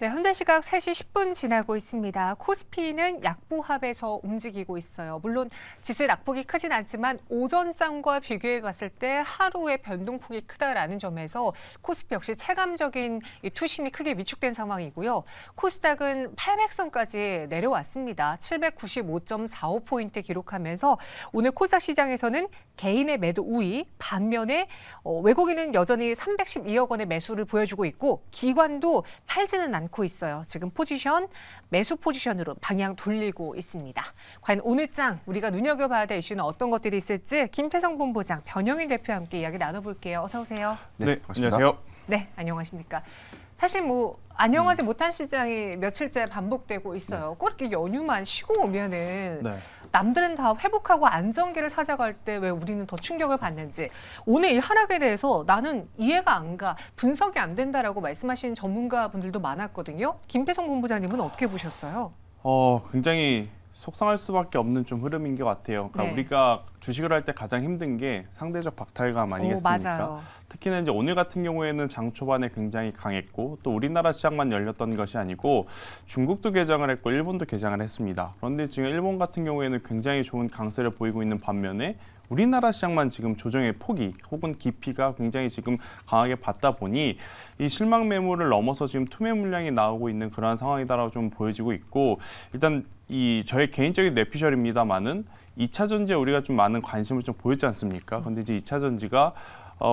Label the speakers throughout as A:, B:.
A: 네, 현재 시각 3시 10분 지나고 있습니다. 코스피는 약보합에서 움직이고 있어요. 물론 지수의 낙폭이 크진 않지만 오전장과 비교해 봤을 때 하루의 변동폭이 크다라는 점에서 코스피 역시 체감적인 이 투심이 크게 위축된 상황이고요. 코스닥은 800선까지 내려왔습니다. 795.45포인트 기록하면서 오늘 코스닥 시장에서는 개인의 매도 우위, 반면에 외국인은 여전히 312억 원의 매수를 보여주고 있고 기관도 팔지는 않고 있어요. 지금 포지션, 매수 포지션으로 방향 돌리고 있습니다. 과연 오늘 장 우리가 눈여겨봐야 될 이슈는 어떤 것들이 있을지 김태성 본부장, 변영인 대표와 함께 이야기 나눠볼게요. 어서 오세요.
B: 네, 안녕하세요.
A: 네, 안녕하십니까. 사실 안녕하지 못한 시장이 며칠째 반복되고 있어요. 꼭 이렇게 연휴만 쉬고 오면은 남들은 다 회복하고 안정기를 찾아갈 때 왜 우리는 더 충격을 받는지 오늘 이 하락에 대해서 나는 이해가 안 가, 분석이 안 된다라고 말씀하시는 전문가분들도 많았거든요. 김태성 본부장님은 어떻게 보셨어요?
B: 굉장히 속상할 수밖에 없는 좀 흐름인 것 같아요. 그러니까 우리가 주식을 할 때 가장 힘든 게 상대적 박탈감 아니겠습니까?
A: 맞아요.
B: 특히나 이제 오늘 같은 경우에는 장 초반에 굉장히 강했고 또 우리나라 시장만 열렸던 것이 아니고 중국도 개장을 했고 일본도 개장을 했습니다. 그런데 지금 일본 같은 경우에는 굉장히 좋은 강세를 보이고 있는 반면에 우리나라 시장만 지금 조정의 폭이 혹은 깊이가 굉장히 지금 강하게 받다 보니 이 실망 매물을 넘어서 지금 투매 물량이 나오고 있는 그러한 상황이다라고 좀 보여지고 있고 일단 저의 개인적인 뇌피셜입니다만은 2차 전지에 우리가 좀 많은 관심을 좀 보였지 않습니까? 근데 이제 2차 전지가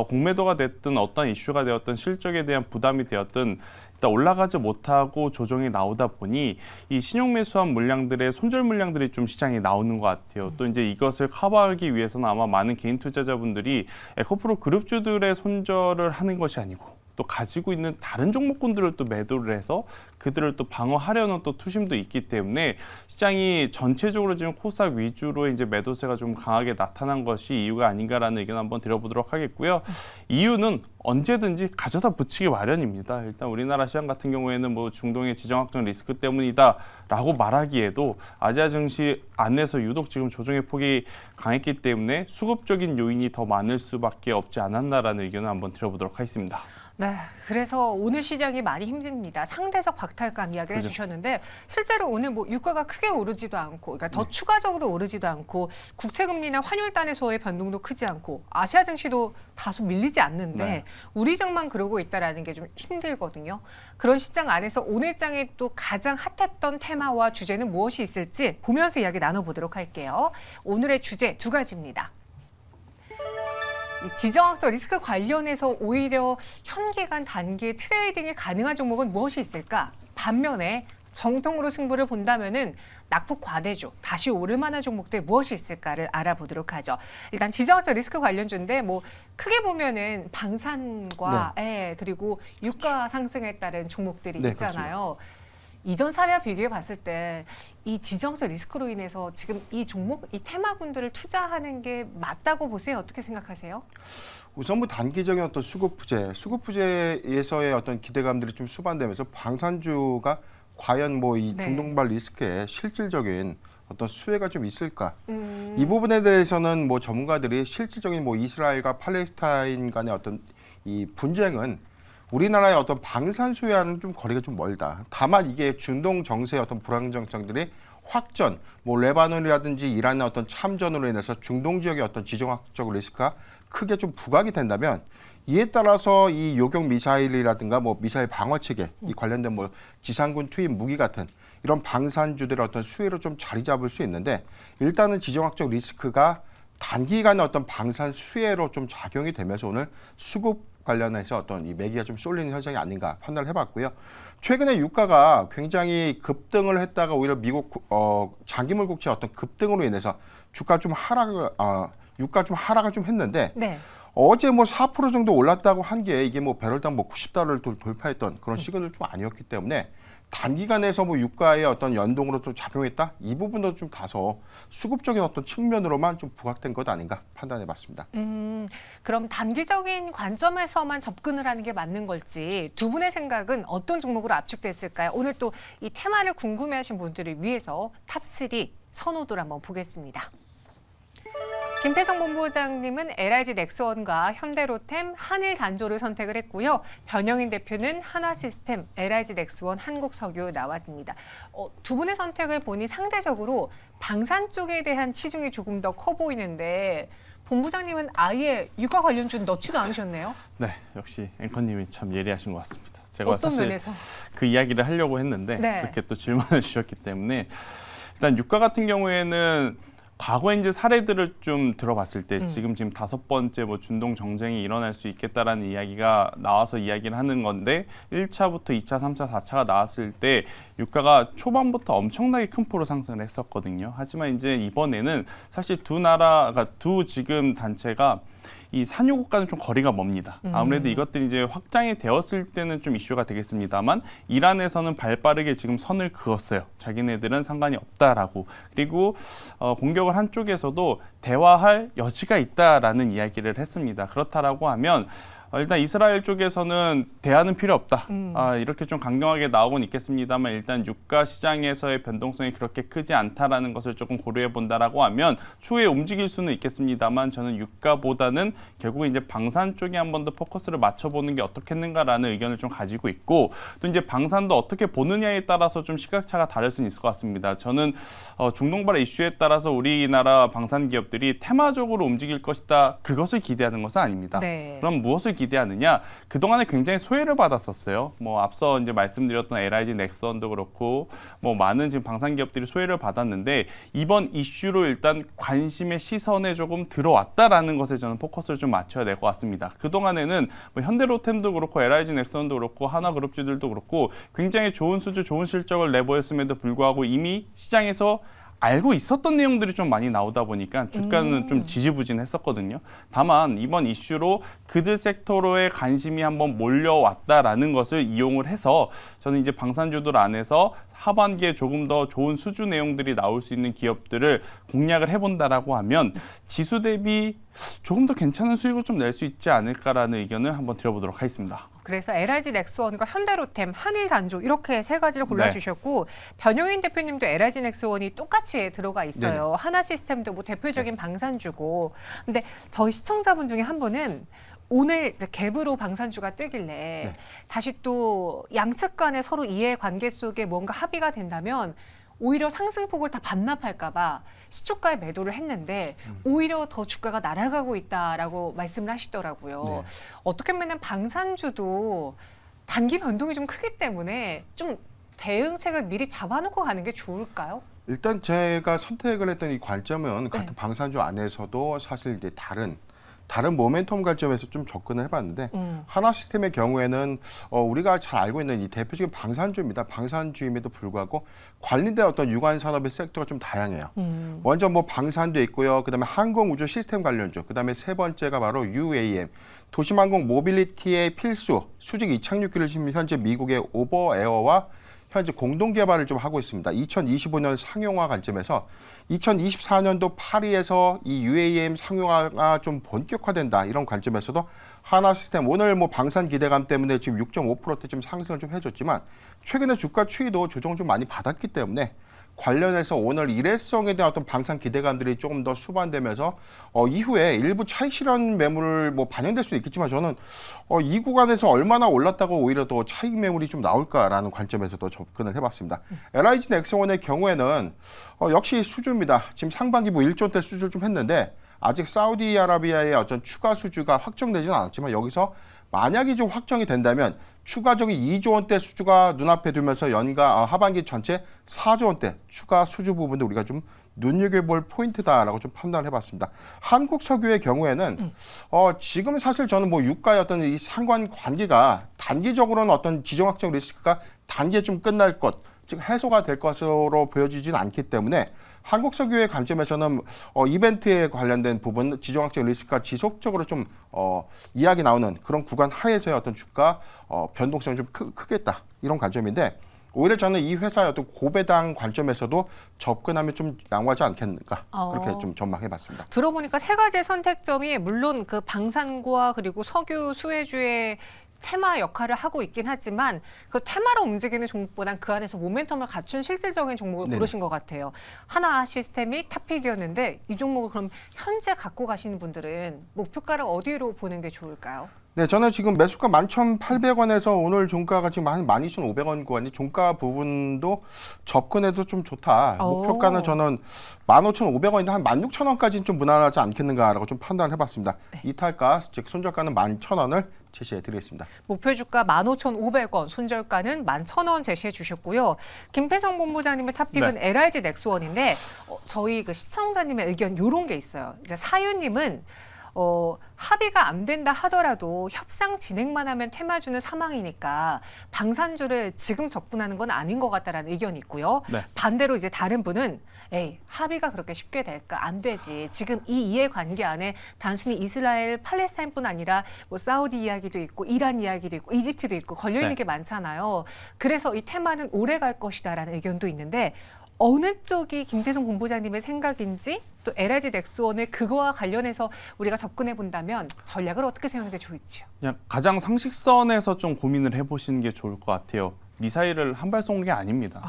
B: 공매도가 됐든 어떤 이슈가 되었든 실적에 대한 부담이 되었든 일단 올라가지 못하고 조정이 나오다 보니 이 신용 매수한 물량들의 손절 물량들이 좀 시장에 나오는 것 같아요. 또 이제 이것을 커버하기 위해서는 아마 많은 개인 투자자분들이 에코프로 그룹주들의 손절을 하는 것이 아니고 또 가지고 있는 다른 종목군들을 또 매도를 해서 그들을 또 방어하려는 또 투심도 있기 때문에 시장이 전체적으로 지금 코스닥 위주로 이제 매도세가 좀 강하게 나타난 것이 이유가 아닌가라는 의견 한번 드려보도록 하겠고요. 이유는 언제든지 가져다 붙이기 마련입니다. 일단 우리나라 시장 같은 경우에는 중동의 지정학적 리스크 때문이다라고 말하기에도 아시아 증시 안에서 유독 지금 조정의 폭이 강했기 때문에 수급적인 요인이 더 많을 수밖에 없지 않았나라는 의견을 한번 드려보도록 하겠습니다.
A: 네, 그래서 오늘 시장이 많이 힘듭니다. 상대적 박탈감 이야기를 해주셨는데 실제로 오늘 유가가 크게 오르지도 않고, 그러니까 더 추가적으로 오르지도 않고, 국채금리나 환율단에서의 변동도 크지 않고, 아시아 증시도 다소 밀리지 않는데 우리 장만 그러고 있다라는 게 좀 힘들거든요. 그런 시장 안에서 오늘 장에 또 가장 핫했던 테마와 주제는 무엇이 있을지 보면서 이야기 나눠보도록 할게요. 오늘의 주제 2가지입니다. 지정학적 리스크 관련해서 오히려 현기간 단기 트레이딩이 가능한 종목은 무엇이 있을까? 반면에 정통으로 승부를 본다면은 낙폭 과대주, 다시 오를 만한 종목들 무엇이 있을까를 알아보도록 하죠. 일단 지정학적 리스크 관련주인데 크게 보면은 방산과 그리고 유가 상승에 따른 종목들이 있잖아요. 그렇습니다. 이전 사례와 비교해 봤을 때 이 지정학적 리스크로 인해서 지금 이 종목, 이 테마군들을 투자하는 게 맞다고 보세요? 어떻게 생각하세요?
C: 우선 단기적인 어떤 수급부재에서의 어떤 기대감들이 좀 수반되면서 방산주가 과연 이 중동발 리스크에 실질적인 어떤 수혜가 좀 있을까? 이 부분에 대해서는 전문가들이 실질적인 이스라엘과 팔레스타인 간의 어떤 이 분쟁은 우리나라의 어떤 방산 수혜와는 좀 거리가 좀 멀다. 다만 이게 중동 정세의 어떤 불안정성들이 확전, 레바논이라든지 이란의 어떤 참전으로 인해서 중동 지역의 어떤 지정학적 리스크가 크게 좀 부각이 된다면 이에 따라서 이 요격 미사일이라든가 미사일 방어 체계, 이 관련된 지상군 투입 무기 같은 이런 방산주들의 어떤 수혜로 좀 자리 잡을 수 있는데 일단은 지정학적 리스크가 단기간의 어떤 방산 수혜로 좀 작용이 되면서 오늘 수급 관련해서 어떤 이 매기가 좀 쏠리는 현상이 아닌가 판단을 해봤고요. 최근에 유가가 굉장히 급등을 했다가 오히려 미국 장기물 국채 어떤 급등으로 인해서 유가 좀 하락을 좀 했는데 어제 4% 정도 올랐다고 한 게 이게 배럴당 90달러를 돌파했던 그런 시그널 좀 아니었기 때문에 단기간에서 유가의 어떤 연동으로 좀 작용했다? 이 부분도 좀 다소 수급적인 어떤 측면으로만 좀 부각된 것 아닌가 판단해봤습니다.
A: 그럼 단기적인 관점에서만 접근을 하는 게 맞는 걸지 두 분의 생각은 어떤 종목으로 압축됐을까요? 오늘 또 이 테마를 궁금해하신 분들을 위해서 탑3 선호도를 한번 보겠습니다. 김태성 본부장님은 LIG 넥스원과 현대로템, 한일 단조를 선택을 했고요. 변영인 대표는 하나시스템, LIG 넥스원, 한국석유 나왔습니다. 두 분의 선택을 보니 상대적으로 방산 쪽에 대한 치중이 조금 더 커 보이는데 본부장님은 아예 유가 관련주는 넣지도 않으셨네요.
B: 네, 역시 앵커님이 참 예리하신 것 같습니다. 제가
A: 어떤
B: 사실
A: 면에서?
B: 그 이야기를 하려고 했는데
A: 네.
B: 그렇게 또 질문을 주셨기 때문에 일단 유가 같은 경우에는 과거에 이제 사례들을 좀 들어봤을 때 지금 5번째 뭐 중동 정쟁이 일어날 수 있겠다라는 이야기가 나와서 이야기를 하는 건데 1차부터 2차, 3차, 4차가 나왔을 때 유가가 초반부터 엄청나게 큰 폭으로 상승을 했었거든요. 하지만 이제 이번에는 사실 두 나라가 두 지금 단체가 이 산유국과는 좀 거리가 멉니다. 아무래도 이것들이 이제 확장이 되었을 때는 좀 이슈가 되겠습니다만 이란에서는 발빠르게 지금 선을 그었어요. 자기네들은 상관이 없다라고. 그리고 공격을 한 쪽에서도 대화할 여지가 있다라는 이야기를 했습니다. 그렇다라고 하면 일단 이스라엘 쪽에서는 대화는 필요 없다. 이렇게 좀 강경하게 나오곤 있겠습니다만 일단 유가 시장에서의 변동성이 그렇게 크지 않다라는 것을 조금 고려해 본다라고 하면 추후에 움직일 수는 있겠습니다만 저는 유가보다는 결국 이제 방산 쪽에 한 번 더 포커스를 맞춰보는 게 어떻겠는가라는 의견을 좀 가지고 있고 또 이제 방산도 어떻게 보느냐에 따라서 좀 시각차가 다를 수는 있을 것 같습니다. 저는 중동발의 이슈에 따라서 우리나라 방산 기업들이 테마적으로 움직일 것이다. 그것을 기대하는 것은 아닙니다.
A: 네.
B: 그럼 무엇을 기대하느냐? 그동안에 굉장히 소외를 받았었어요. 뭐 앞서 이제 말씀드렸던 LIG 넥스원도 그렇고 뭐 많은 지금 방산 기업들이 소외를 받았는데 이번 이슈로 일단 관심의 시선에 조금 들어왔다라는 것에 저는 포커스를 좀 맞춰야 될 것 같습니다. 그동안에는 뭐 현대로템도 그렇고 LIG 넥스원도 그렇고 하나그룹주들도 그렇고 굉장히 좋은 수주, 좋은 실적을 내보였음에도 불구하고 이미 시장에서 알고 있었던 내용들이 좀 많이 나오다 보니까 주가는 좀 지지부진했었거든요. 다만 이번 이슈로 그들 섹터로의 관심이 한번 몰려왔다라는 것을 이용을 해서 저는 이제 방산주들 안에서 하반기에 조금 더 좋은 수주 내용들이 나올 수 있는 기업들을 공략을 해본다라고 하면 지수 대비 조금 더 괜찮은 수익을 좀 낼 수 있지 않을까라는 의견을 한번 드려보도록 하겠습니다.
A: 그래서 LIG 넥스원과 현대로템, 한일 단조 이렇게 세 가지를 골라주셨고 변영인 대표님도 LIG 넥스원이 똑같이 들어가 있어요.
C: 네네.
A: 하나시스템도 뭐 대표적인 방산주고. 근데 저희 시청자분 중에 한 분은 오늘 이제 갭으로 방산주가 뜨길래 다시 또 양측 간에 서로 이해관계 속에 뭔가 합의가 된다면 오히려 상승폭을 다 반납할까 봐 시초가에 매도를 했는데 오히려 더 주가가 날아가고 있다라고 말씀을 하시더라고요.
C: 네.
A: 어떻게 보면 방산주도 단기 변동이 좀 크기 때문에 좀 대응책을 미리 잡아놓고 가는 게 좋을까요?
C: 일단 제가 선택을 했던 이 관점은 같은 방산주 안에서도 사실 이제 다른 모멘텀 관점에서 좀 접근을 해봤는데 하나시스템의 경우에는 우리가 잘 알고 있는 이 대표적인 방산주입니다. 방산주임에도 불구하고 관련된 어떤 유관 산업의 섹터가 좀 다양해요. 먼저 뭐 방산도 있고요. 그다음에 항공우주 시스템 관련주. 그다음에 세 번째가 바로 UAM. 도심항공 모빌리티의 필수 수직 이착륙기를 지금 현재 미국의 오버에어와 현재 공동 개발을 좀 하고 있습니다. 2025년 상용화 관점에서 2024년도 파리에서 이 UAM 상용화가 좀 본격화된다 이런 관점에서도 하나시스템 오늘 뭐 방산 기대감 때문에 지금 6.5%대 좀 상승을 좀 해줬지만 최근에 주가 추이도 조정 좀 많이 받았기 때문에 관련해서 오늘 일회성에 대한 어떤 방산 기대감들이 조금 더 수반되면서 이후에 일부 차익 실현 매물을 뭐 반영될 수도 있겠지만 저는 이 구간에서 얼마나 올랐다고 오히려 더 차익 매물이 좀 나올까라는 관점에서도 접근을 해봤습니다. LIG 넥스원의 경우에는 역시 수주입니다. 지금 상반기 뭐 1조대 수주를 좀 했는데 아직 사우디아라비아의 어떤 추가 수주가 확정되지는 않았지만 여기서 만약에 좀 확정이 된다면 추가적인 2조 원대 수주가 눈앞에 두면서 연가 하반기 전체 4조 원대 추가 수주 부분도 우리가 좀 눈여겨볼 포인트다라고 좀 판단을 해봤습니다. 한국석유의 경우에는 지금 사실 저는 뭐 유가의 어떤 이 상관 관계가 단기적으로는 어떤 지정학적 리스크가 단기에 좀 끝날 것, 즉 해소가 될 것으로 보여지진 않기 때문에 한국석유의 관점에서는 이벤트에 관련된 부분, 지정학적 리스크가 지속적으로 좀 이야기 나오는 그런 구간 하에서의 어떤 주가 변동성이 좀 크겠다 이런 관점인데 오히려 저는 이 회사의 어떤 고배당 관점에서도 접근하면 좀 양호하지 않겠는가 그렇게 좀 전망해봤습니다.
A: 들어보니까 세 가지의 선택점이 물론 그 방산과 그리고 석유 수혜주의 테마 역할을 하고 있긴 하지만 그 테마로 움직이는 종목보단 그 안에서 모멘텀을 갖춘 실질적인 종목을
C: 네네.
A: 고르신 것 같아요. 하나 시스템이 탑픽이었는데 이 종목을 그럼 현재 갖고 가시는 분들은 목표가를 어디로 보는 게 좋을까요?
C: 네, 저는 지금 매수가 11,800원에서 오늘 종가가 지금 한 12,500원 구간이 종가 부분도 접근해도 좀 좋다.
A: 오.
C: 목표가는 저는 15,500원인데 한 16,000원까지는 좀 무난하지 않겠는가라고 좀 판단을 해봤습니다. 이탈가, 즉 손절가는 11,000원을 제시해드리겠습니다.
A: 목표 주가 15,500원, 손절가는 11,000원 제시해 주셨고요. 김태성 본부장님의 탑픽은 LIG 넥스원인데 저희 그 시청자님의 의견 이런 게 있어요. 이제 사유님은 합의가 안 된다 하더라도 협상 진행만 하면 테마주는 사망이니까 방산주를 지금 접근하는 건 아닌 것 같다라는 의견이 있고요.
B: 네.
A: 반대로 이제 다른 분은 에이, 합의가 그렇게 쉽게 될까? 안 되지. 지금 이 이해관계 안에 단순히 이스라엘, 팔레스타인뿐 아니라 뭐 사우디 이야기도 있고 이란 이야기도 있고 이집트도 있고 걸려있는
B: 네.
A: 게 많잖아요. 그래서 이 테마는 오래 갈 것이다라는 의견도 있는데 어느 쪽이 김태성 본부장님의 생각인지 또 LIG 넥스원을 그거와 관련해서 우리가 접근해 본다면 전략을 어떻게 세우는 게 좋을지요?
B: 그냥 가장 상식선에서 좀 고민을 해보시는 게 좋을 것 같아요. 미사일을 한 발 쏜 게 아닙니다.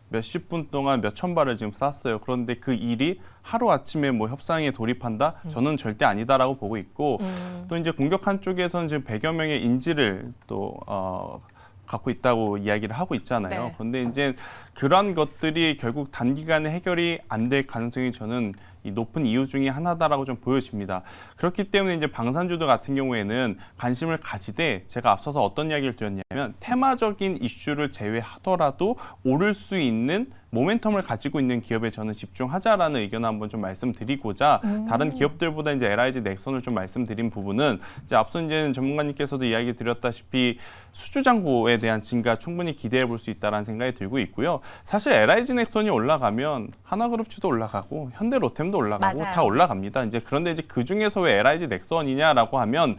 B: 몇십 분 동안 몇천 발을 지금 쐈어요. 그런데 그 일이 하루아침에 뭐 협상에 돌입한다? 저는 절대 아니다라고 보고 있고 또 이제 공격한 쪽에서는 지금 100여 명의 인질을 또 갖고 있다고 이야기를 하고 있잖아요.
A: 네.
B: 그런데 이제 그런 것들이 결국 단기간에 해결이 안 될 가능성이 저는 이 높은 이유 중에 하나다라고 좀 보여집니다. 그렇기 때문에 이제 방산주들 같은 경우에는 관심을 가지되 제가 앞서서 어떤 이야기를 드렸냐면 테마적인 이슈를 제외하더라도 오를 수 있는 모멘텀을 가지고 있는 기업에 저는 집중하자라는 의견을 한번 좀 말씀드리고자 다른 기업들보다 이제 LIG 넥슨을 좀 말씀드린 부분은 이제 앞서 이제 전문가님께서도 이야기 드렸다시피 수주 잔고에 대한 증가 충분히 기대해 볼 수 있다라는 생각이 들고 있고요. 사실 LIG 넥슨이 올라가면 하나그룹주도 올라가고 현대로템도 올라가고
A: 맞아요.
B: 다 올라갑니다. 이제 그런데 이제 그 중에서 왜 LIG 넥슨이냐라고 하면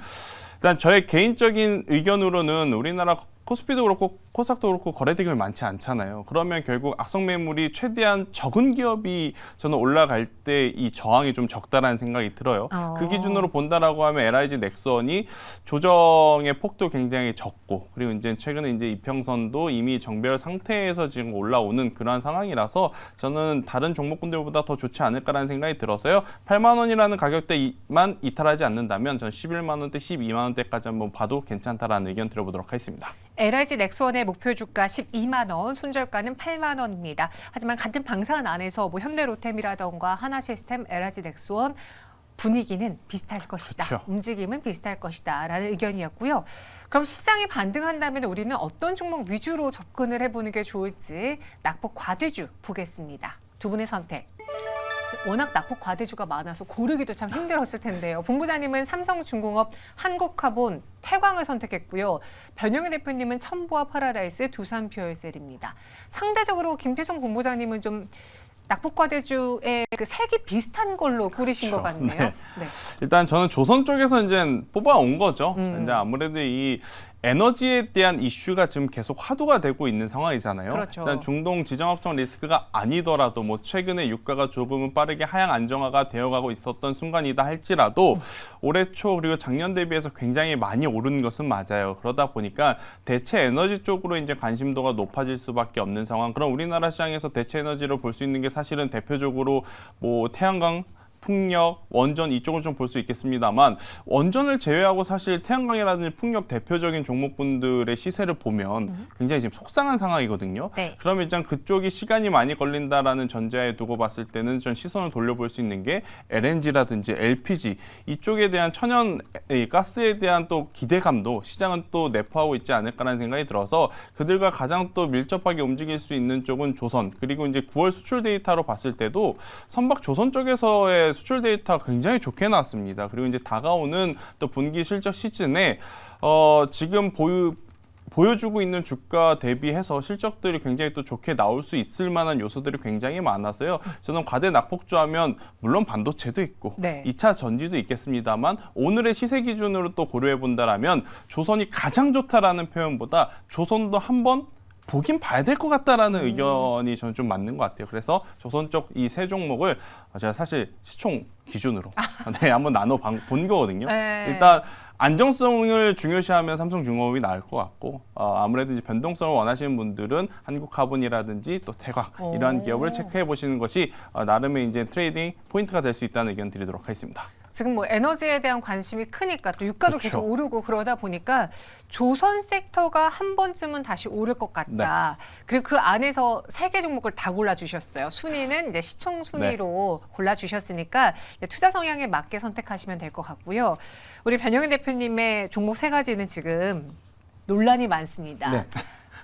B: 일단 저의 개인적인 의견으로는 우리나라 코스피도 그렇고 코스닥도 그렇고 거래대금이 많지 않잖아요. 그러면 결국 악성 매물이 최대한 적은 기업이 저는 올라갈 때 이 저항이 좀 적다라는 생각이 들어요. 그 기준으로 본다라고 하면 LIG 넥슨이 조정의 폭도 굉장히 적고 그리고 이제 최근에 이제 이평선도 이미 정배열 상태에서 지금 올라오는 그러한 상황이라서 저는 다른 종목군들보다 더 좋지 않을까라는 생각이 들어서요. 8만 원이라는 가격대만 이탈하지 않는다면 전 11만 원대, 12만 원대까지 한번 봐도 괜찮다라는 의견 드려보도록 하겠습니다.
A: LIG 넥스원의 목표 주가 12만 원, 손절가는 8만 원입니다. 하지만 같은 방산 안에서 뭐 현대로템이라던가 하나시스템, LIG 넥스원 분위기는 비슷할 것이다.
B: 그렇죠.
A: 움직임은 비슷할 것이다. 라는 의견이었고요. 그럼 시장이 반등한다면 우리는 어떤 종목 위주로 접근을 해보는 게 좋을지 낙폭 과대주 보겠습니다. 두 분의 선택. 워낙 낙폭 과대주가 많아서 고르기도 참 힘들었을 텐데요. 본부장님은 삼성중공업, 한국카본, 태광을 선택했고요. 변영희 대표님은 첨보와 파라다이스, 두산퓨얼셀입니다. 상대적으로 김태성 본부장님은 좀 낙폭 과대주의 그 색이 비슷한 걸로 고르신 것 같네요.
B: 네.
A: 네.
B: 일단 저는 조선 쪽에서 이제 뽑아온 거죠. 이제 아무래도 이 에너지에 대한 이슈가 지금 계속 화두가 되고 있는 상황이잖아요.
A: 그렇죠.
B: 일단 중동 지정 확정 리스크가 아니더라도 뭐 최근에 유가가 조금은 빠르게 하향 안정화가 되어가고 있었던 순간이다 할지라도 올해 초 그리고 작년 대비해서 굉장히 많이 오른 것은 맞아요. 그러다 보니까 대체 에너지 쪽으로 이제 관심도가 높아질 수밖에 없는 상황. 그럼 우리나라 시장에서 대체 에너지를 볼 수 있는 게 사실은 대표적으로 뭐 태양광, 풍력, 원전 이쪽을 좀 볼 수 있겠습니다만 원전을 제외하고 사실 태양광이라든지 풍력 대표적인 종목군들의 시세를 보면 굉장히 지금 속상한 상황이거든요.
A: 네.
B: 그러면 일단 그쪽이 시간이 많이 걸린다라는 전제하에 두고 봤을 때는 전 시선을 돌려볼 수 있는 게 LNG라든지 LPG 이쪽에 대한 천연 가스에 대한 또 기대감도 시장은 또 내포하고 있지 않을까라는 생각이 들어서 그들과 가장 또 밀접하게 움직일 수 있는 쪽은 조선 그리고 이제 9월 수출 데이터로 봤을 때도 선박 조선 쪽에서의 수출 데이터가 굉장히 좋게 나왔습니다. 그리고 이제 다가오는 또 분기 실적 시즌에 지금 보여주고 있는 주가 대비해서 실적들이 굉장히 또 좋게 나올 수 있을 만한 요소들이 굉장히 많아서요. 저는 과대 낙폭주하면 물론 반도체도 있고
A: 네.
B: 2차 전지도 있겠습니다만 오늘의 시세 기준으로 또 고려해 본다라면 조선이 가장 좋다라는 표현보다 조선도 한번 보긴 봐야 될 것 같다라는 의견이 저는 좀 맞는 것 같아요. 그래서 조선 쪽 이 세 종목을 제가 사실 시총 기준으로 한번 나눠 본 거거든요.
A: 네.
B: 일단 안정성을 중요시하면 삼성중공업이 나을 것 같고 아무래도 이제 변동성을 원하시는 분들은 한국화분이라든지 또 태광 이러한 기업을 체크해 보시는 것이 나름의 이제 트레이딩 포인트가 될 수 있다는 의견 드리도록 하겠습니다.
A: 지금 뭐 에너지에 대한 관심이 크니까 또 유가도
B: 그렇죠.
A: 계속 오르고 그러다 보니까 조선 섹터가 한 번쯤은 다시 오를 것 같다. 그리고 그 안에서 3개 종목을 다 골라주셨어요. 순위는 이제 시총 순위로 골라주셨으니까 투자 성향에 맞게 선택하시면 될 것 같고요. 우리 변영인 대표님의 종목 3가지는 지금 논란이 많습니다.
C: 네.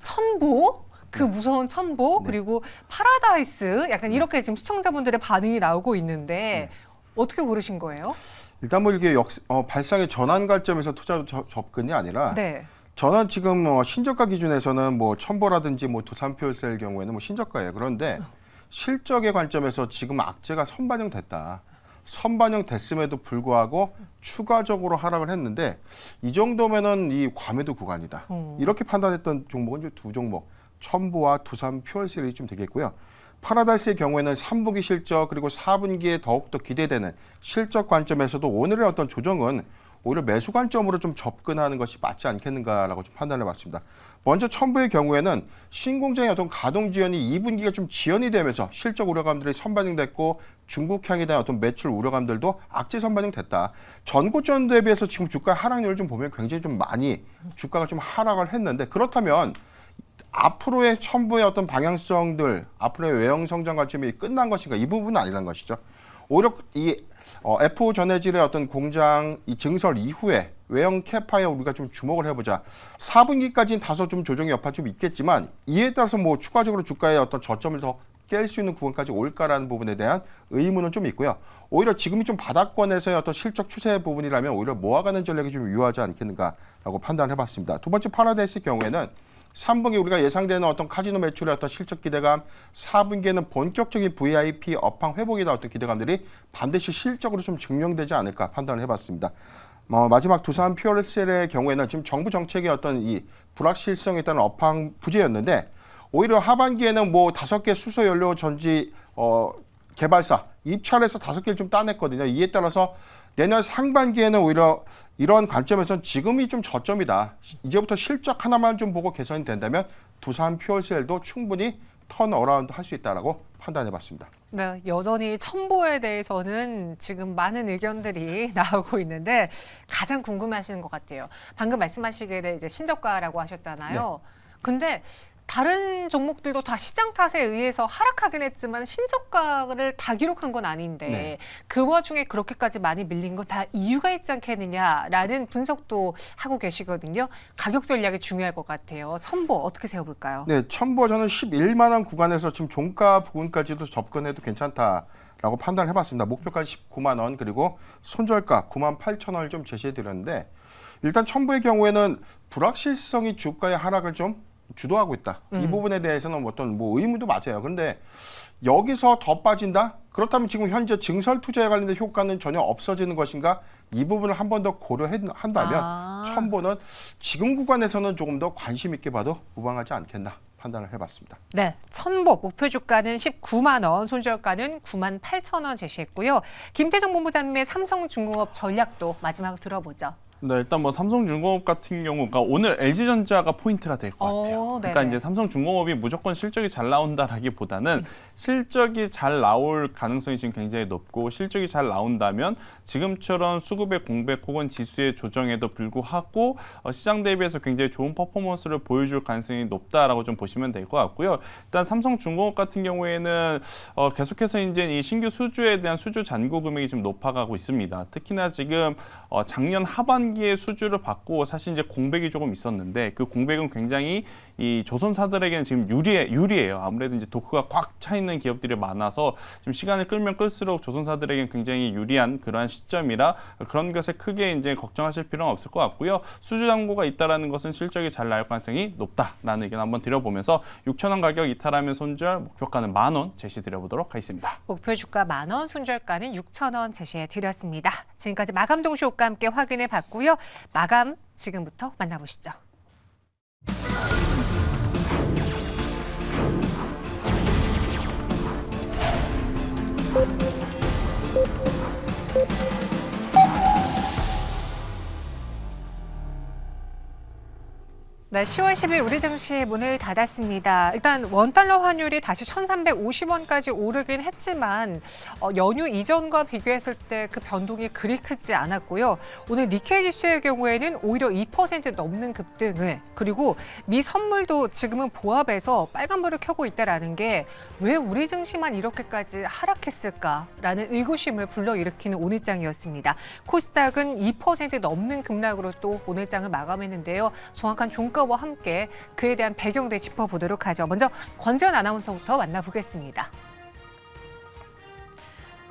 A: 천보, 그 무서운 천보, 그리고 파라다이스, 약간 이렇게 지금 시청자분들의 반응이 나오고 있는데 어떻게 고르신 거예요?
C: 일단 뭐 이게 발상의 전환 관점에서 투자 접근이 아니라
A: 네.
C: 저는 지금 신저가 기준에서는 뭐 첨보라든지 뭐 두산퓨얼셀 경우에는 뭐 신저가예요. 그런데 실적의 관점에서 지금 악재가 선반영됐다. 선반영됐음에도 불구하고 추가적으로 하락을 했는데 이 정도면은 이 과매도 구간이다. 이렇게 판단했던 종목은 이제 2종목, 첨보와 두산퓨얼셀이 좀 되겠고요. 파라다이스의 경우에는 3분기 실적 그리고 4분기에 더욱더 기대되는 실적 관점에서도 오늘의 어떤 조정은 오히려 매수 관점으로 좀 접근하는 것이 맞지 않겠는가라고 좀 판단을 해봤습니다. 먼저 첨부의 경우에는 신공장의 어떤 가동 지연이 2분기가 좀 지연이 되면서 실적 우려감들이 선반영됐고 중국향에 대한 어떤 매출 우려감들도 악재 선반영됐다. 전고점 대비해서 지금 주가 하락률을 좀 보면 굉장히 좀 많이 주가가 좀 하락을 했는데 그렇다면 앞으로의 첨부의 어떤 방향성들, 앞으로의 외형 성장 관점이 끝난 것인가 이 부분은 아니라는 것이죠. 오히려 이 F 전해질의 어떤 공장 이 증설 이후에 외형 캐파에 우리가 좀 주목을 해보자. 4분기까지는 다소 좀 조정의 여파 좀 있겠지만 이에 따라서 뭐 추가적으로 주가의 어떤 저점을 더 깰 수 있는 구간까지 올까라는 부분에 대한 의문은 좀 있고요. 오히려 지금이 좀 바닥권에서의 어떤 실적 추세 부분이라면 오히려 모아가는 전략이 좀 유효하지 않겠는가라고 판단을 해봤습니다. 두 번째 파라다이스 경우에는 3분기 우리가 예상되는 어떤 카지노 매출의 어떤 실적 기대감, 4분기에는 본격적인 VIP 업황 회복이나 어떤 기대감들이 반드시 실적으로 좀 증명되지 않을까 판단을 해봤습니다. 마지막 두산 퓨어셀의 경우에는 지금 정부 정책의 어떤 이 불확실성에 따른 업황 부재였는데 오히려 하반기에는 뭐 5개 수소 연료 전지 개발사 입찰해서 5개를 좀 따냈거든요. 이에 따라서 내년 상반기에는 오히려 이러한 관점에서는 지금이 좀 저점이다. 이제부터 실적 하나만 좀 보고 개선이 된다면 두산 퓨어셀도 충분히 턴어라운드 할 수 있다라고 판단해봤습니다.
A: 네, 여전히 첨보에 대해서는 지금 많은 의견들이 나오고 있는데 가장 궁금해하시는 것 같아요. 방금 말씀하시기에 이제 신저가라고 하셨잖아요. 근데 다른 종목들도 다 시장 탓에 의해서 하락하긴 했지만 신저가를 다 기록한 건 아닌데 그 와중에 그렇게까지 많이 밀린 건 다 이유가 있지 않겠느냐라는 분석도 하고 계시거든요. 가격 전략이 중요할 것 같아요. 첨보 어떻게 세워볼까요?
C: 네, 첨보 저는 11만 원 구간에서 지금 종가 부근까지도 접근해도 괜찮다라고 판단해봤습니다. 목표가 19만 원 그리고 손절가 9만 8천 원을 좀 제시해드렸는데 일단 첨보의 경우에는 불확실성이 주가의 하락을 좀 주도하고 있다. 이 부분에 대해서는 어떤 뭐 의무도 맞아요. 그런데 여기서 더 빠진다? 그렇다면 지금 현재 증설 투자에 관련된 효과는 전혀 없어지는 것인가? 이 부분을 한 번 더 고려한다면 첨보는 지금 구간에서는 조금 더 관심 있게 봐도 무방하지 않겠나 판단을 해봤습니다.
A: 네, 첨보 목표 주가는 19만 원, 손절가는 9만 8천 원 제시했고요. 김태정 본부장님의 삼성중공업 전략도 마지막으로 들어보죠.
B: 네, 일단 뭐 삼성중공업 같은 경우가 오늘 LG전자가 포인트가 될 것 같아요. 그러니까 이제 삼성중공업이 무조건 실적이 잘 나온다라기보다는 실적이 잘 나올 가능성이 지금 굉장히 높고 실적이 잘 나온다면 지금처럼 수급의 공백 혹은 지수의 조정에도 불구하고 시장 대비해서 굉장히 좋은 퍼포먼스를 보여줄 가능성이 높다라고 좀 보시면 될 것 같고요. 일단 삼성중공업 같은 경우에는 계속해서 이제 이 신규 수주에 대한 수주 잔고 금액이 좀 높아가고 있습니다. 특히나 지금 작년 하반기에 수주를 받고 사실 이제 공백이 조금 있었는데 그 공백은 굉장히 이 조선사들에게는 지금 유리해요. 아무래도 이제 도크가 꽉 차 있는 기업들이 많아서 좀 시간을 끌면 끌수록 조선사들에게는 굉장히 유리한 그러한 시점이라 그런 것에 크게 이제 걱정하실 필요는 없을 것 같고요. 수주 잔고가 있다라는 것은 실적이 잘 나올 가능성이 높다라는 의견 한번 드려보면서 6천 원 가격 이탈하면 손절, 목표가는 10,000원 제시 드려보도록 하겠습니다.
A: 목표 주가 10,000원, 손절가는 6,000원 제시해 드렸습니다. 지금까지 마감 동시효과 함께 확인해 봤고요. 마감 지금부터 만나보시죠. 네, 10월 10일 우리 증시 문을 닫았습니다. 일단 원달러 환율이 다시 1,350원까지 오르긴 했지만 연휴 이전과 비교했을 때 그 변동이 그리 크지 않았고요. 오늘 니케이 지수의 경우에는 오히려 2% 넘는 급등을, 그리고 미 선물도 지금은 보합해서 빨간불을 켜고 있다라는 게 왜 우리 증시만 이렇게까지 하락했을까라는 의구심을 불러일으키는 오늘장이었습니다. 코스닥은 2% 넘는 급락으로 또 오늘장을 마감했는데요. 정확한 종가와 함께 그에 대한 배경들 짚어보도록 하죠. 먼저 권지연 아나운서부터 만나보겠습니다.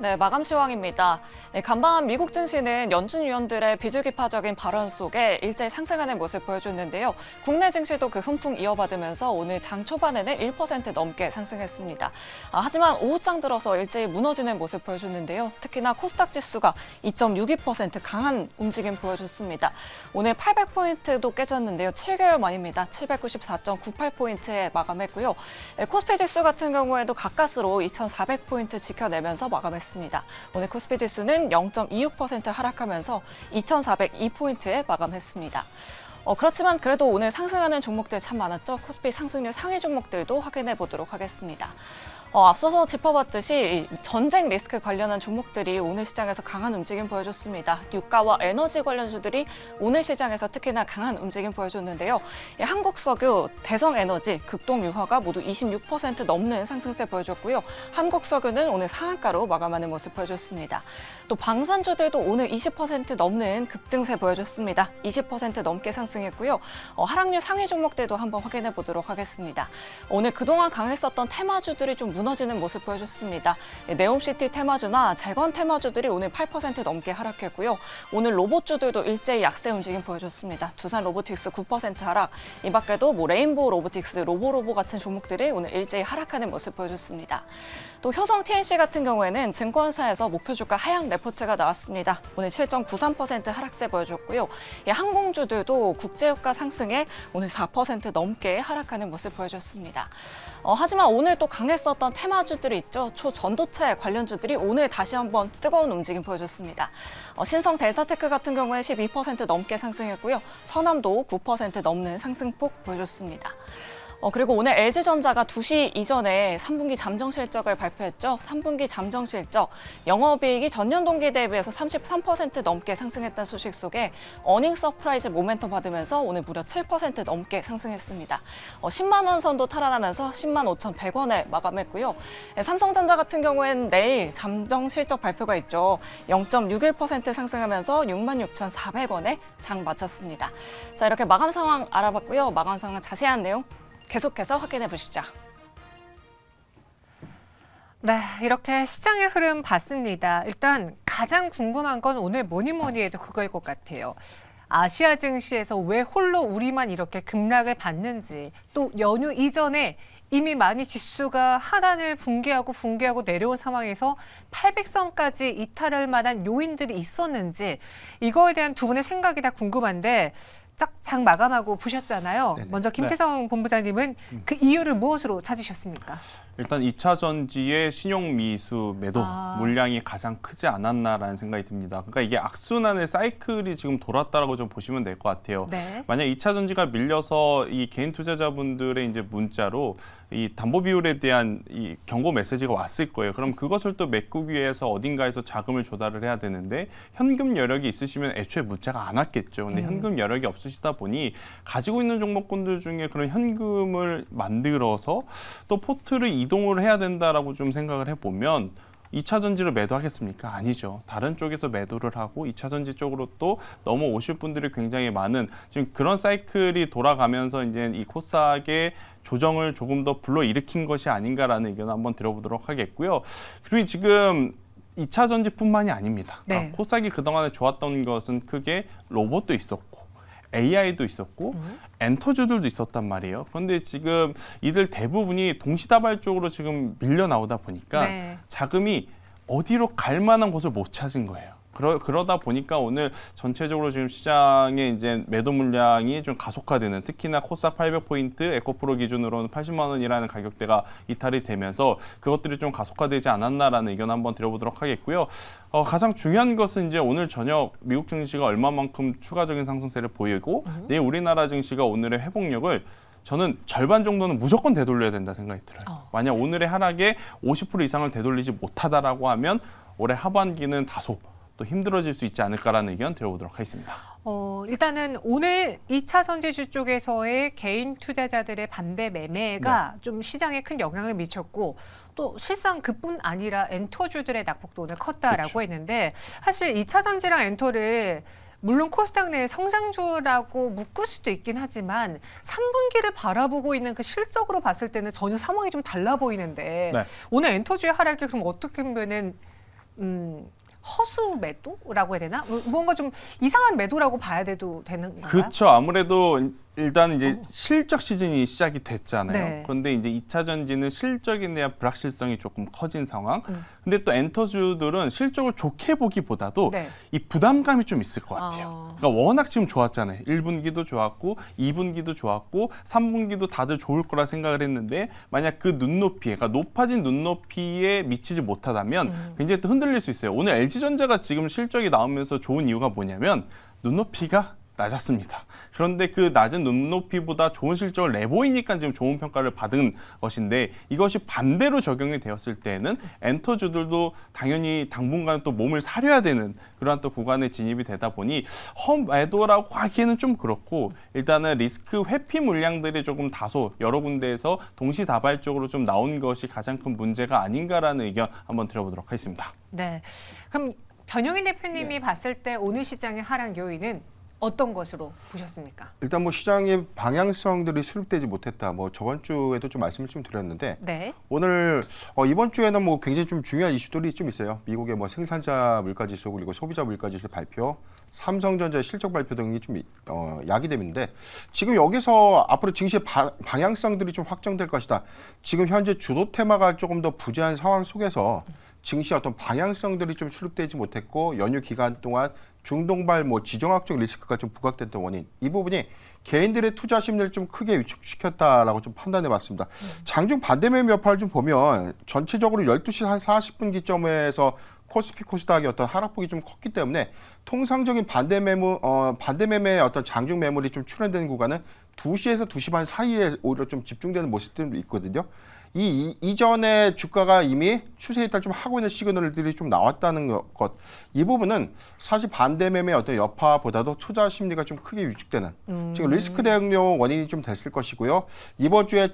D: 네, 마감 시황입니다. 네, 간밤 미국 증시는 연준 위원들의 비둘기파적인 발언 속에 일제히 상승하는 모습 보여줬는데요. 국내 증시도 그 훈풍 이어받으면서 오늘 장 초반에는 1% 넘게 상승했습니다. 하지만 오후장 들어서 일제히 무너지는 모습 보여줬는데요. 특히나 코스닥 지수가 2.62% 강한 움직임 보여줬습니다. 오늘 800포인트도 깨졌는데요. 7개월 만입니다. 794.98포인트에 마감했고요. 코스피 지수 같은 경우에도 가까스로 2,400포인트 지켜내면서 마감했습니다. 오늘 코스피 지수는 0.26% 하락하면서 2,402포인트에 마감했습니다. 그렇지만 그래도 오늘 상승하는 종목들 참 많았죠. 코스피 상승률 상위 종목들도 확인해 보도록 하겠습니다. 앞서서 짚어봤듯이 전쟁 리스크 관련한 종목들이 오늘 시장에서 강한 움직임 보여줬습니다. 유가와 에너지 관련주들이 오늘 시장에서 특히나 강한 움직임 보여줬는데요. 한국석유, 대성에너지, 극동유화가 모두 26% 넘는 상승세 보여줬고요. 한국석유는 오늘 상한가로 마감하는 모습 보여줬습니다. 또 방산주들도 오늘 20% 넘는 급등세 보여줬습니다. 20% 넘게 상승했고요. 하락률 상위 종목들도 한번 확인해 보도록 하겠습니다. 오늘 그동안 강했었던 테마주들이 좀 무너지는 모습 보여줬습니다. 네옴시티 테마주나 재건 테마주들이 오늘 8% 넘게 하락했고요. 오늘 로봇주들도 일제히 약세 움직임 보여줬습니다. 두산 로보틱스 9% 하락, 이 밖에도 레인보우 로보틱스, 로보로보 같은 종목들이 오늘 일제히 하락하는 모습 보여줬습니다. 또 효성 TNC 같은 경우에는 증권사에서 목표주가 하향 레포트가 나왔습니다. 오늘 7.93% 하락세 보여줬고요. 항공주들도 국제유가 상승에 오늘 4% 넘게 하락하는 모습 보여줬습니다. 하지만 오늘 또 강했었던 테마주들이 있죠. 초전도체 관련주들이 오늘 다시 한번 뜨거운 움직임 보여줬습니다. 신성 델타테크 같은 경우에 12% 넘게 상승했고요. 서남도 9% 넘는 상승폭 보여줬습니다. 그리고 오늘 LG전자가 2시 이전에 3분기 잠정 실적을 발표했죠. 3분기 잠정 실적, 영업이익이 전년 동기 대비해서 33% 넘게 상승했다는 소식 속에 어닝 서프라이즈 모멘텀 받으면서 오늘 무려 7% 넘게 상승했습니다. 10만 원 선도 탈환하면서 10만 5,100원에 마감했고요. 삼성전자 같은 경우에는 내일 잠정 실적 발표가 있죠. 0.61% 상승하면서 66,400원에 장 마쳤습니다. 자, 이렇게 마감 상황 알아봤고요. 마감 상황 자세한 내용 계속해서 확인해 보시죠.
A: 네, 이렇게 시장의 흐름 봤습니다. 일단 가장 궁금한 건 오늘 뭐니 해도 그거일 것 같아요. 아시아 증시에서 왜 홀로 우리만 이렇게 급락을 받는지, 또 연휴 이전에 이미 많이 지수가 하단을 붕괴하고 내려온 상황에서 800선까지 이탈할 만한 요인들이 있었는지, 이거에 대한 두 분의 생각이 다 궁금한데, 장 마감하고 보셨잖아요.
C: 네네.
A: 먼저 김태성 본부장님은 그 이유를 무엇으로 찾으셨습니까?
B: 일단 2차 전지의 신용 미수 매도 물량이 가장 크지 않았나라는 생각이 듭니다. 그러니까 이게 악순환의 사이클이 지금 돌았다라고 좀 보시면 될 것 같아요.
A: 네.
B: 만약 2차 전지가 밀려서 이 개인 투자자분들의 이제 문자로 이 담보 비율에 대한 이 경고 메시지가 왔을 거예요. 그럼 그것을 또 메꾸기 위해서 어딘가에서 자금을 조달을 해야 되는데 현금 여력이 있으시면 애초에 문자가 안 왔겠죠. 근데 현금 여력이 없으시다 보니 가지고 있는 종목군들 중에 그런 현금을 만들어서 또 포트를 이동을 해야 된다라고 좀 생각을 해보면 2차 전지를 매도하겠습니까? 아니죠. 다른 쪽에서 매도를 하고 2차 전지 쪽으로 또 넘어오실 분들이 굉장히 많은 지금 그런 사이클이 돌아가면서 이제 이 코스닥의 조정을 조금 더 불러일으킨 것이 아닌가라는 의견을 한번 들어보도록 하겠고요. 그리고 지금 2차 전지뿐만이 아닙니다.
A: 네.
B: 코스닥이 그동안에 좋았던 것은 크게 로봇도 있었고 AI도 있었고 엔터주들도 있었단 말이에요. 그런데 지금 이들 대부분이 동시다발적으로 지금 밀려 나오다 보니까
A: 네.
B: 자금이 어디로 갈 만한 곳을 못 찾은 거예요. 그러다 보니까 오늘 전체적으로 지금 시장의 이제 매도 물량이 좀 가속화되는, 특히나 코스닥 800포인트 에코프로 기준으로는 80만 원이라는 가격대가 이탈이 되면서 그것들이 좀 가속화되지 않았나라는 의견 한번 드려보도록 하겠고요. 가장 중요한 것은 이제 오늘 저녁 미국 증시가 얼마만큼 추가적인 상승세를 보이고 내일 우리나라 증시가 오늘의 회복력을 저는 절반 정도는 무조건 되돌려야 된다 생각이 들어요. 만약 오늘의 하락에 50% 이상을 되돌리지 못하다라고 하면 올해 하반기는 다소 또 힘들어질 수 있지 않을까라는 의견 드려보도록 하겠습니다.
A: 일단은 오늘 2차 선지주 쪽에서의 개인 투자자들의 반대 매매가 좀 시장에 큰 영향을 미쳤고 또 실상 그뿐 아니라 엔터주들의 낙폭도 오늘 컸다라고 했는데 사실 2차 선지랑 엔터를 물론 코스닥 내 성장주라고 묶을 수도 있긴 하지만 3분기를 바라보고 있는 그 실적으로 봤을 때는 전혀 상황이 좀 달라 보이는데
B: 네.
A: 오늘 엔터주의 하락이 그럼 어떻게 보면은 허수 매도라고 해야 되나? 뭔가 좀 이상한 매도라고 봐야 되는 건가요?
B: 그렇죠. 아무래도 일단 이제 실적 시즌이 시작이 됐잖아요.
A: 네.
B: 그런데 이제 2차 전지는 실적에 대한 불확실성이 조금 커진 상황. 근데 또 엔터주들은 실적을 좋게 보기보다도
A: 네.
B: 이 부담감이 좀 있을 것 같아요. 그러니까 워낙 지금 좋았잖아요. 1분기도 좋았고 2분기도 좋았고 3분기도 다들 좋을 거라 생각을 했는데 만약 그 눈높이, 그러니까 높아진 눈높이에 미치지 못하다면 굉장히 또 흔들릴 수 있어요. 오늘 LG전자가 지금 실적이 나오면서 좋은 이유가 뭐냐면 눈높이가 낮았습니다. 그런데 그 낮은 눈높이보다 좋은 실적을 내보이니까 지금 좋은 평가를 받은 것인데 이것이 반대로 적용이 되었을 때는 엔터주들도 당연히 당분간 또 몸을 사려야 되는 그러한 또 구간에 진입이 되다 보니 험매도라고 하기에는 좀 그렇고 일단은 리스크 회피 물량들이 조금 다소 여러 군데에서 동시다발적으로 좀 나온 것이 가장 큰 문제가 아닌가라는 의견 한번 드려보도록 하겠습니다.
A: 네. 그럼 변영인 대표님이 봤을 때 오늘 시장의 하락 요인은 어떤 것으로 보셨습니까?
C: 일단 뭐 시장의 방향성들이 수립되지 못했다. 뭐 저번 주에도 좀 말씀을 좀 드렸는데
A: 네.
C: 오늘 이번 주에는 뭐 굉장히 좀 중요한 이슈들이 좀 있어요. 미국의 뭐 생산자 물가지수 그리고 소비자 물가지수 발표, 삼성전자 실적 발표 등이 좀 야기되는데 지금 여기서 앞으로 증시의 방향성들이 좀 확정될 것이다. 지금 현재 주도 테마가 조금 더 부재한 상황 속에서 증시 어떤 방향성들이 좀 수립되지 못했고 연휴 기간 동안 중동발 뭐 지정학적 리스크가 좀 부각됐던 원인 이 부분이 개인들의 투자 심리를 좀 크게 위축시켰다라고 좀 판단해봤습니다. 장중 반대매매 여파를 좀 보면 전체적으로 12시 한 40분 기점에서 코스피 코스닥의 어떤 하락폭이 좀 컸기 때문에 통상적인 반대매매의 어떤 장중 매물이 좀 출현되는 구간은 2시에서 2시 반 사이에 오히려 좀 집중되는 모습들도 있거든요. 이전에 주가가 이미 추세 이탈 좀 하고 있는 시그널들이 좀 나왔다는 것. 이 부분은 사실 반대매매 어떤 여파보다도 투자 심리가 좀 크게 위축되는 지금 리스크 대응료 원인이 좀 됐을 것이고요. 이번 주에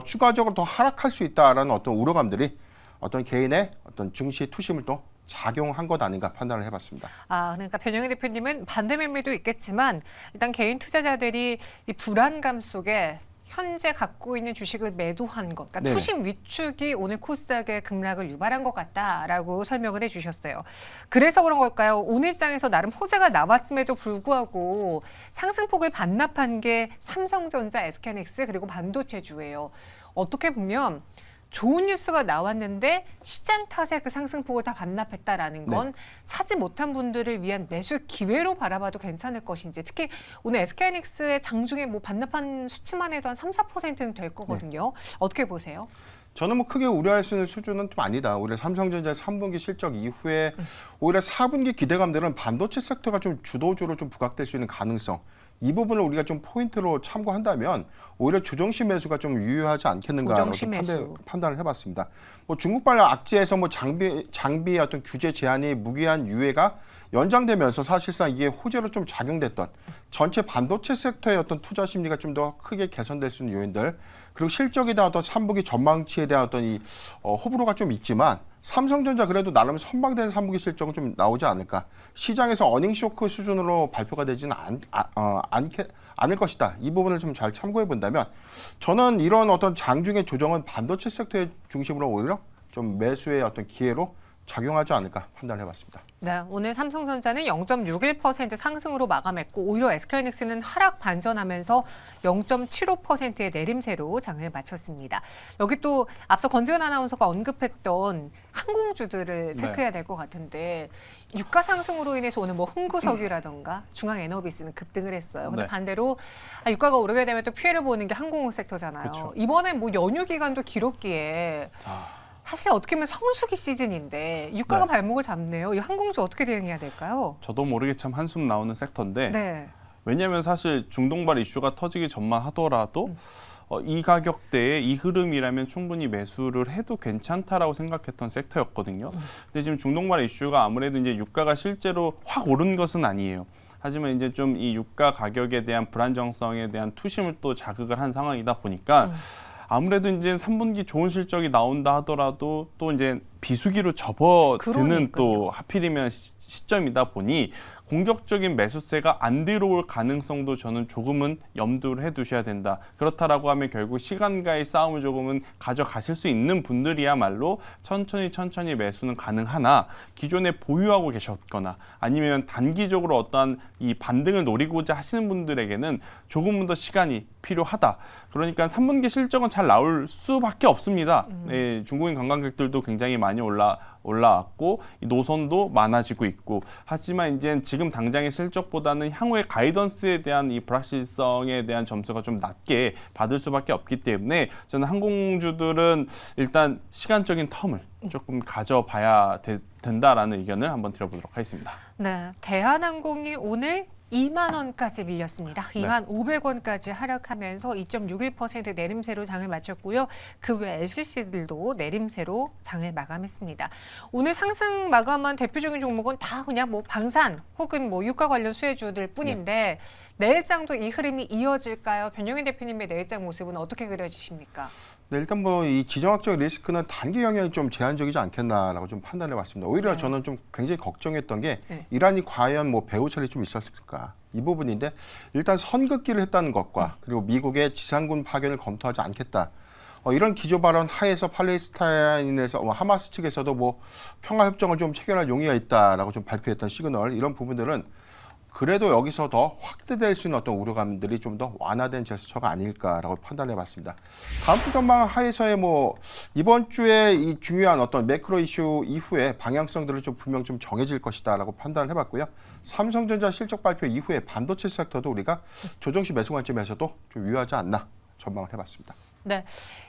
C: 추가적으로 더 하락할 수 있다라는 어떤 우려감들이 어떤 개인의 어떤 증시 투심을 또 작용한 것 아닌가 판단을 해봤습니다.
A: 그러니까 변영인 대표님은 반대 매매도 있겠지만 일단 개인 투자자들이 이 불안감 속에 현재 갖고 있는 주식을 매도한 것, 그러니까
C: 네.
A: 투심 위축이 오늘 코스닥의 급락을 유발한 것 같다라고 설명을 해주셨어요. 그래서 그런 걸까요? 오늘 장에서 나름 호재가 나왔음에도 불구하고 상승폭을 반납한 게 삼성전자, SK하이닉스 그리고 반도체주예요. 어떻게 보면 좋은 뉴스가 나왔는데 시장 탓에 그 상승폭을 다 반납했다라는 건 사지 못한 분들을 위한 매수 기회로 바라봐도 괜찮을 것인지 특히 오늘 SK하이닉스의 장중에 뭐 반납한 수치만 해도 한 3, 4%는 될 거거든요. 어떻게 보세요?
C: 저는 뭐 크게 우려할 수 있는 수준은 좀 아니다. 오히려 삼성전자의 3분기 실적 이후에 오히려 4분기 기대감들은 반도체 섹터가 좀 주도주로 좀 부각될 수 있는 가능성. 이 부분을 우리가 좀 포인트로 참고한다면 오히려 조정시 매수가 좀 유효하지 않겠는가라고 판단을 해봤습니다. 뭐 중국발 악재에서 뭐 장비의 어떤 규제 제한이 무기한 유예가 연장되면서 사실상 이게 호재로 좀 작용됐던 전체 반도체 섹터의 어떤 투자 심리가 좀 더 크게 개선될 수 있는 요인들 그리고 실적에 대한 어떤 3분기 전망치에 대한 어떤 이 호불호가 좀 있지만 삼성전자 그래도 나름 선방되는 3분기 실적은 좀 나오지 않을까. 시장에서 어닝 쇼크 수준으로 발표가 되지는 않을 것이다. 이 부분을 좀 잘 참고해 본다면 저는 이런 어떤 장중의 조정은 반도체 섹터의 중심으로 오히려 좀 매수의 어떤 기회로 작용하지 않을까 판단해봤습니다.
A: 네, 오늘 삼성전자는 0.61% 상승으로 마감했고 오히려 SK하이닉스는 하락 반전하면서 0.75%의 내림세로 장을 마쳤습니다. 여기 또 앞서 권지은 아나운서가 언급했던 항공주들을 체크해야 될 것 같은데 유가 상승으로 인해서 오늘 뭐 흥구석유라던가 중앙에너비스는 급등을 했어요. 근데
B: 네.
A: 반대로 유가가 오르게 되면 또 피해를 보는 게 항공 섹터잖아요.
B: 그렇죠.
A: 이번에 뭐 연휴 기간도 길었기에 사실 어떻게 보면 성수기 시즌인데 유가가
B: 네.
A: 발목을 잡네요. 이 항공주 어떻게 대응해야 될까요?
B: 저도 모르게 참 한숨 나오는 섹터인데
A: 네.
B: 왜냐하면 사실 중동발 이슈가 터지기 전만 하더라도 이 가격대에 이 흐름이라면 충분히 매수를 해도 괜찮다라고 생각했던 섹터였거든요. 근데 지금 중동발 이슈가 아무래도 이제 유가가 실제로 확 오른 것은 아니에요. 하지만 이제 좀 이 유가 가격에 대한 불안정성에 대한 투심을 또 자극을 한 상황이다 보니까 아무래도 이제 3분기 좋은 실적이 나온다 하더라도 또 이제 비수기로 접어드는
A: 그러니까요.
B: 또 하필이면 시점이다 보니 공격적인 매수세가 안 들어올 가능성도 저는 조금은 염두를 해두셔야 된다. 그렇다라고 하면 결국 시간과의 싸움을 조금은 가져가실 수 있는 분들이야말로 천천히 매수는 가능하나 기존에 보유하고 계셨거나 아니면 단기적으로 어떠한 이 반등을 노리고자 하시는 분들에게는 조금은 더 시간이 필요하다. 그러니까 3분기 실적은 잘 나올 수밖에 없습니다. 네, 중국인 관광객들도 굉장히 많이 올라왔고 이 노선도 많아지고 있고 하지만 이제 지금 당장의 실적보다는 향후의 가이던스에 대한 이 불확실성에 대한 점수가 좀 낮게 받을 수밖에 없기 때문에 저는 항공주들은 일단 시간적인 텀을 조금 가져봐야 된다라는 의견을 한번 드려보도록 하겠습니다.
A: 네, 대한항공이 오늘 2만 원까지 밀렸습니다. 2만 500원까지 하락하면서 2.61% 내림세로 장을 마쳤고요. 그 외 LCC들도 내림세로 장을 마감했습니다. 오늘 상승 마감한 대표적인 종목은 다 그냥 뭐 방산 혹은 뭐 유가 관련 수혜주들 뿐인데 내일장도 이 흐름이 이어질까요? 변영인 대표님의 내일장 모습은 어떻게 그려지십니까?
C: 네, 일단 뭐 이 지정학적 리스크는 단기 영향이 좀 제한적이지 않겠나라고 좀 판단해봤습니다. 오히려 저는 좀 굉장히 걱정했던 게 이란이 과연 뭐 배후 처리 좀 있었을까 이 부분인데 일단 선긋기를 했다는 것과 그리고 미국의 지상군 파견을 검토하지 않겠다. 이런 기조 발언 하에서 팔레스타인에서 하마스 측에서도 뭐 평화 협정을 좀 체결할 용의가 있다라고 좀 발표했던 시그널 이런 부분들은 그래도 여기서 더 확대될 수 있는 어떤 우려감들이 좀 더 완화된 제스처가 아닐까라고 판단해봤습니다. 다음 주 전망 하에서의 뭐 이번 주에 이 중요한 어떤 매크로 이슈 이후에 방향성들을 좀 분명 좀 정해질 것이다라고 판단해봤고요. 삼성전자 실적 발표 이후에 반도체 섹터도 우리가 조정시 매수 관점에서도 좀 유효하지 않나 전망을 해봤습니다.
A: 네,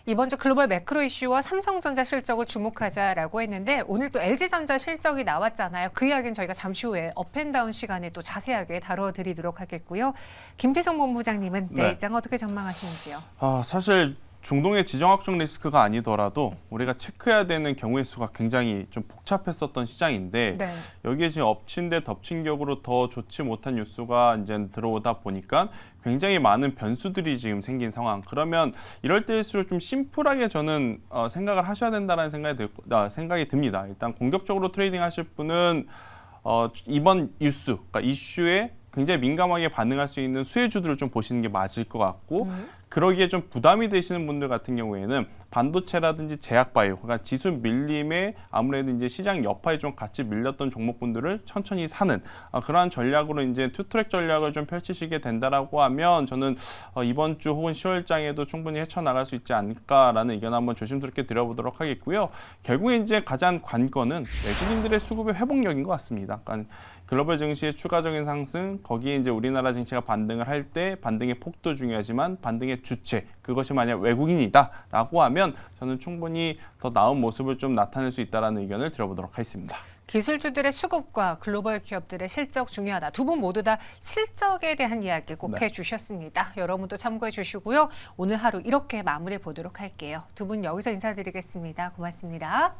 A: 이번 주 글로벌 매크로 이슈와 삼성전자 실적을 주목하자라고 했는데 오늘 또 LG전자 실적이 나왔잖아요. 그 이야기는 저희가 잠시 후에 업앤다운 시간에 또 자세하게 다뤄드리도록 하겠고요. 김태성 본부장님은 내일장 어떻게 전망하시는지요?
B: 사실 중동의 지정학적 리스크가 아니더라도 우리가 체크해야 되는 경우의 수가 굉장히 좀 복잡했었던 시장인데
A: 네.
B: 여기에 지금 엎친 데 덮친 격으로 더 좋지 못한 뉴스가 이제 들어오다 보니까 굉장히 많은 변수들이 지금 생긴 상황. 그러면 이럴 때일수록 좀 심플하게 저는 생각을 하셔야 된다는 생각이 듭니다. 일단 공격적으로 트레이딩 하실 분은 이번 뉴스, 그러니까 이슈에 굉장히 민감하게 반응할 수 있는 수혜주들을 좀 보시는 게 맞을 것 같고 그러기에 좀 부담이 되시는 분들 같은 경우에는 반도체라든지 제약바이오, 그러니까 지수 밀림에 아무래도 이제 시장 여파에 좀 같이 밀렸던 종목분들을 천천히 사는 그러한 전략으로 이제 투트랙 전략을 좀 펼치시게 된다라고 하면 저는 이번 주 혹은 10월장에도 충분히 헤쳐나갈 수 있지 않을까라는 의견 한번 조심스럽게 드려보도록 하겠고요. 결국에 이제 가장 관건은 외국인들의 수급의 회복력인 것 같습니다. 그러니까 글로벌 증시의 추가적인 상승, 거기에 이제 우리나라 증시가 반등을 할 때 반등의 폭도 중요하지만 반등의 주체, 그것이 만약 외국인이다라고 하면 저는 충분히 더 나은 모습을 좀 나타낼 수 있다는 의견을 드려보도록 하겠습니다.
A: 기술주들의 수급과 글로벌 기업들의 실적 중요하다. 두 분 모두 다 실적에 대한 이야기 꼭 해주셨습니다. 여러분도 참고해 주시고요. 오늘 하루 이렇게 마무리해 보도록 할게요. 두 분 여기서 인사드리겠습니다. 고맙습니다.